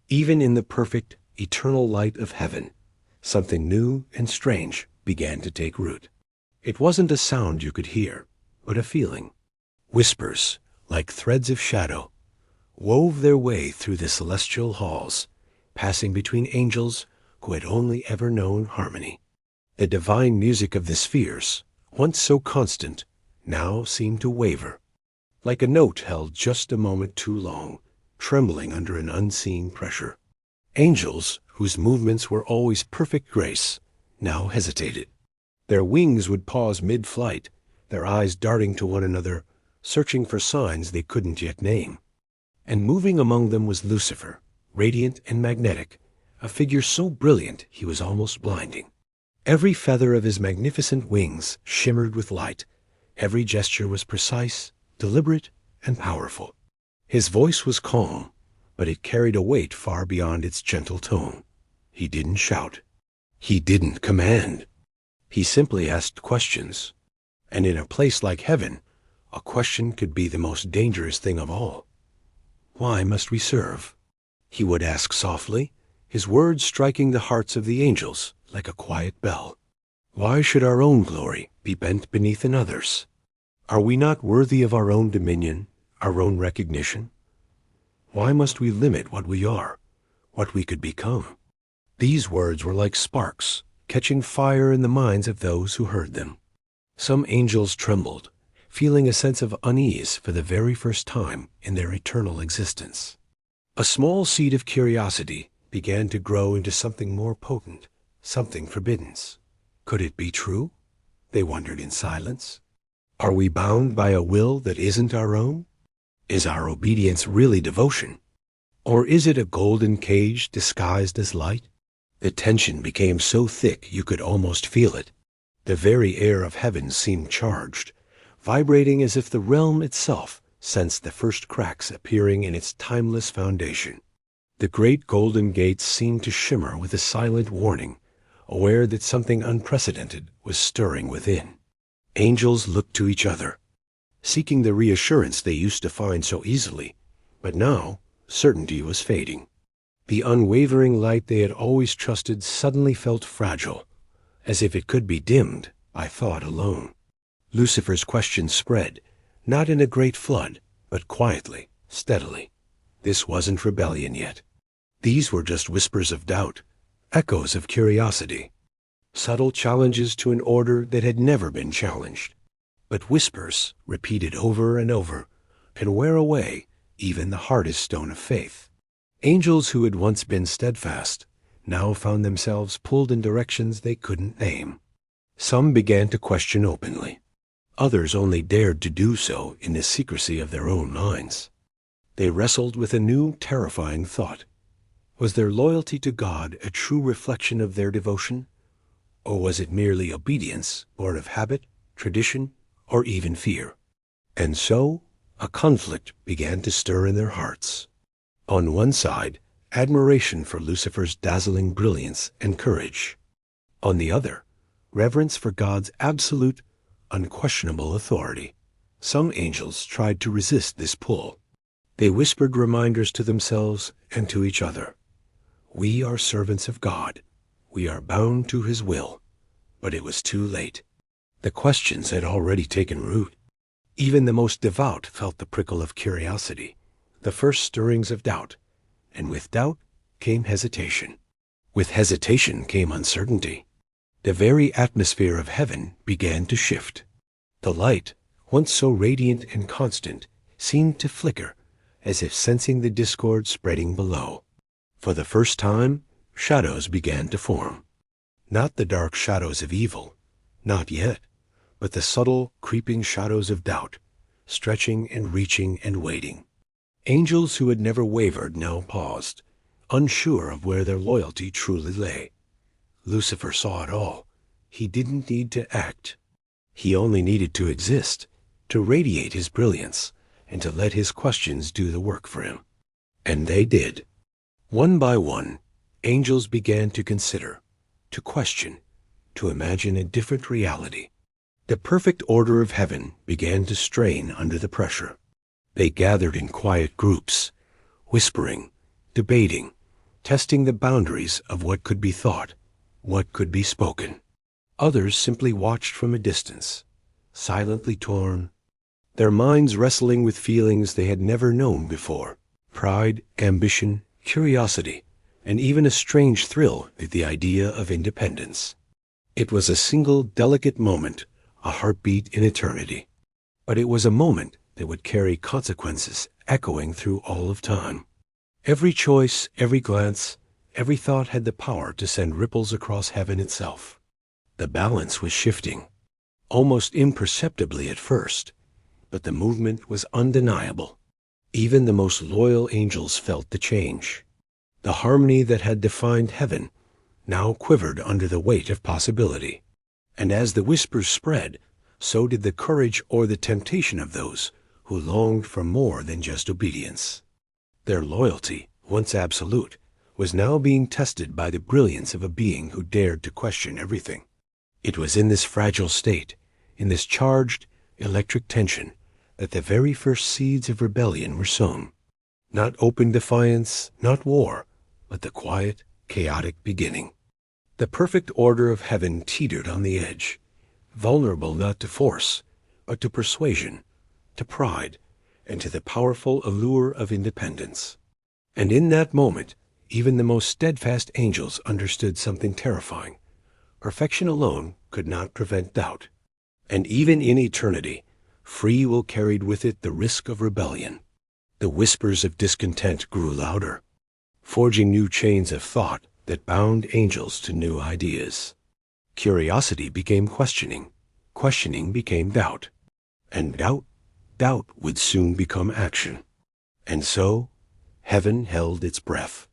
Even in the perfect, eternal light of heaven, something new and strange began to take root. It wasn't a sound you could hear, but a feeling. Whispers, like threads of shadow, wove their way through the celestial halls, passing between angels who had only ever known harmony. The divine music of the spheres, once so constant, now seemed to waver, like a note held just a moment too long, trembling under an unseen pressure. Angels, whose movements were always perfect grace, now hesitated. Their wings would pause mid-flight, their eyes darting to one another, searching for signs they couldn't yet name. And moving among them was Lucifer, radiant and magnetic, a figure so brilliant he was almost blinding. Every feather of his magnificent wings shimmered with light. Every gesture was precise, deliberate, and powerful. His voice was calm, but it carried a weight far beyond its gentle tone. He didn't shout. He didn't command. He simply asked questions. And in a place like heaven, a question could be the most dangerous thing of all. Why must we serve? He would ask softly, his words striking the hearts of the angels like a quiet bell. Why should our own glory be bent beneath another's? Are we not worthy of our own dominion, our own recognition? Why must we limit what we are, what we could become? These words were like sparks, catching fire in the minds of those who heard them. Some angels trembled, feeling a sense of unease for the very first time in their eternal existence. A small seed of curiosity began to grow into something more potent, something forbidden. Could it be true? They wondered in silence. Are we bound by a will that isn't our own? Is our obedience really devotion? Or is it a golden cage disguised as light? The tension became so thick you could almost feel it. The very air of heaven seemed charged, vibrating as if the realm itself sensed the first cracks appearing in its timeless foundation. The great golden gates seemed to shimmer with a silent warning, aware that something unprecedented was stirring within. Angels looked to each other, seeking the reassurance they used to find so easily, but now certainty was fading. The unwavering light they had always trusted suddenly felt fragile, as if it could be dimmed by thought alone. Lucifer's question spread, not in a great flood, but quietly, steadily. This wasn't rebellion yet. These were just whispers of doubt, echoes of curiosity, subtle challenges to an order that had never been challenged. But whispers, repeated over and over, can wear away even the hardest stone of faith. Angels who had once been steadfast now found themselves pulled in directions they couldn't name. Some began to question openly. Others only dared to do so in the secrecy of their own minds. They wrestled with a new, terrifying thought. Was their loyalty to God a true reflection of their devotion? Or was it merely obedience born of habit, tradition, or even fear? And so, a conflict began to stir in their hearts. On one side, admiration for Lucifer's dazzling brilliance and courage. On the other, reverence for God's absolute, unquestionable authority. Some angels tried to resist this pull. They whispered reminders to themselves and to each other. We are servants of God. We are bound to his will. But it was too late. The questions had already taken root. Even the most devout felt the prickle of curiosity, the first stirrings of doubt, and with doubt came hesitation. With hesitation came uncertainty. The very atmosphere of heaven began to shift. The light, once so radiant and constant, seemed to flicker, as if sensing the discord spreading below. For the first time, shadows began to form. Not the dark shadows of evil, not yet, but the subtle, creeping shadows of doubt, stretching and reaching and waiting. Angels who had never wavered now paused, unsure of where their loyalty truly lay. Lucifer saw it all. He didn't need to act. He only needed to exist, to radiate his brilliance, and to let his questions do the work for him. And they did. One by one, angels began to consider, to question, to imagine a different reality. The perfect order of heaven began to strain under the pressure. They gathered in quiet groups, whispering, debating, testing the boundaries of what could be thought, what could be spoken. Others simply watched from a distance, silently torn, their minds wrestling with feelings they had never known before: pride, ambition, curiosity, and even a strange thrill at the idea of independence. It was a single delicate moment, a heartbeat in eternity. But it was a moment that would carry consequences echoing through all of time. Every choice, every glance, every thought had the power to send ripples across heaven itself. The balance was shifting, almost imperceptibly at first, but the movement was undeniable. Even the most loyal angels felt the change. The harmony that had defined heaven now quivered under the weight of possibility. And as the whispers spread, so did the courage or the temptation of those who longed for more than just obedience. Their loyalty, once absolute, was now being tested by the brilliance of a being who dared to question everything. It was in this fragile state, in this charged, electric tension, that the very first seeds of rebellion were sown. Not open defiance, not war, but the quiet, chaotic beginning. The perfect order of heaven teetered on the edge, vulnerable not to force, but to persuasion, to pride, and to the powerful allure of independence. And in that moment, even the most steadfast angels understood something terrifying. Perfection alone could not prevent doubt. And even in eternity, free will carried with it the risk of rebellion. The whispers of discontent grew louder, forging new chains of thought that bound angels to new ideas. Curiosity became questioning, questioning became doubt, and doubt would soon become action. And so, heaven held its breath.